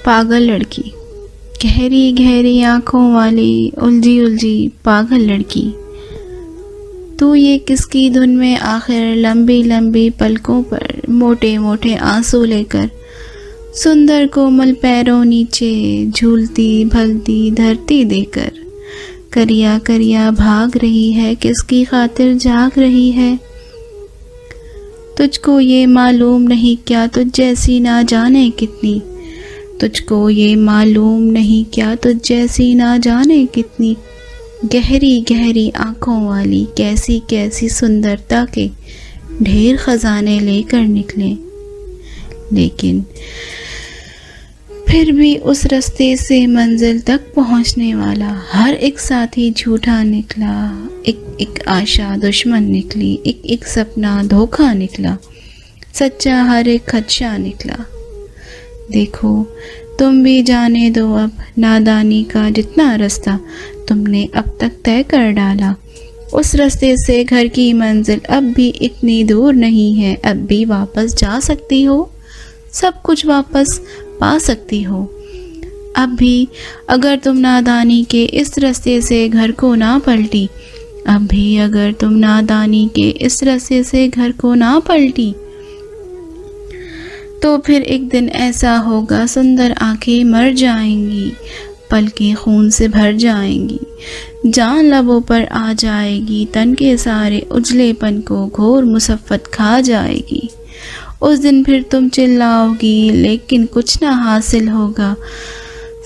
پاگل لڑکی، گہری گہری آنکھوں والی الجھی الجھی پاگل لڑکی، تو یہ کس کی دھن میں آخر لمبی لمبی پلکوں پر موٹے موٹے آنسو لے کر سندر کومل پیروں نیچے جھولتی بھلتی دھرتی دے کر کریا کریا بھاگ رہی ہے، کس کی خاطر جاگ رہی ہے؟ تجھ کو یہ معلوم نہیں کیا تجھ جیسی نہ جانے کتنی، تجھ کو یہ معلوم نہیں کیا تجھ جیسی نہ جانے کتنی گہری گہری آنکھوں والی کیسی کیسی سندرتا کے ڈھیر خزانے لے کر نکلے، لیکن پھر بھی اس رستے سے منزل تک پہنچنے والا ہر ایک ساتھی جھوٹا نکلا، ایک ایک آشا دشمن نکلی، ایک ایک سپنا دھوکا نکلا، سچا ہر ایک خدشہ نکلا۔ دیکھو تم بھی جانے دو اب نادانی کا جتنا رستہ تم نے اب تک طے کر ڈالا، اس رستے سے گھر کی منزل اب بھی اتنی دور نہیں ہے، اب بھی واپس جا سکتی ہو، سب کچھ واپس پا سکتی ہو۔ اب بھی اگر تم نادانی کے اس رستے سے گھر کو نہ پلٹی، اب بھی اگر تم نادانی کے اس رستے سے گھر کو نہ پلٹی، تو پھر ایک دن ایسا ہوگا سندر آنکھیں مر جائیں گی، پلکیں خون سے بھر جائیں گی، جان لبوں پر آ جائے گی، تن کے سارے اجلے پن کو گھور مصیبت کھا جائے گی۔ اس دن پھر تم چلاؤ گی لیکن کچھ نہ حاصل ہوگا،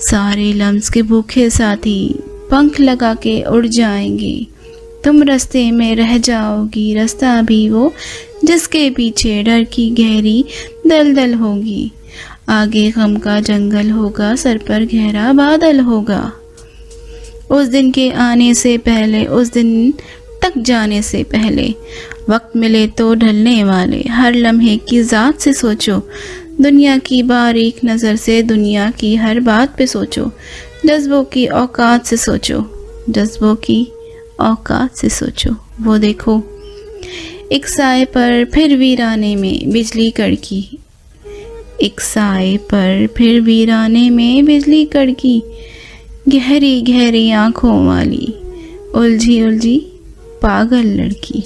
سارے لمس کے بھوکے ساتھی پنکھ لگا کے اڑ جائیں گے، تم رستے میں رہ جاؤ گی، رستہ بھی وہ جس کے پیچھے ڈر کی گہری دلدل ہوگی، آگے غم کا جنگل ہوگا، سر پر گہرا بادل ہوگا۔ اس دن کے آنے سے پہلے، اس دن تک جانے سے پہلے، وقت ملے تو ڈھلنے والے ہر لمحے کی ذات سے سوچو، دنیا کی باریک نظر سے دنیا کی ہر بات پہ سوچو، جذبوں کی اوقات سے سوچو، جذبوں کی اوقات سے سوچو۔ وہ دیکھو ایک سائے پر پھر ویرانے میں بجلی کڑکی، ایک سائے پر پھر ویرانے میں بجلی کڑکی، گہری گہری آنکھوں والی الجھی الجھی پاگل لڑکی۔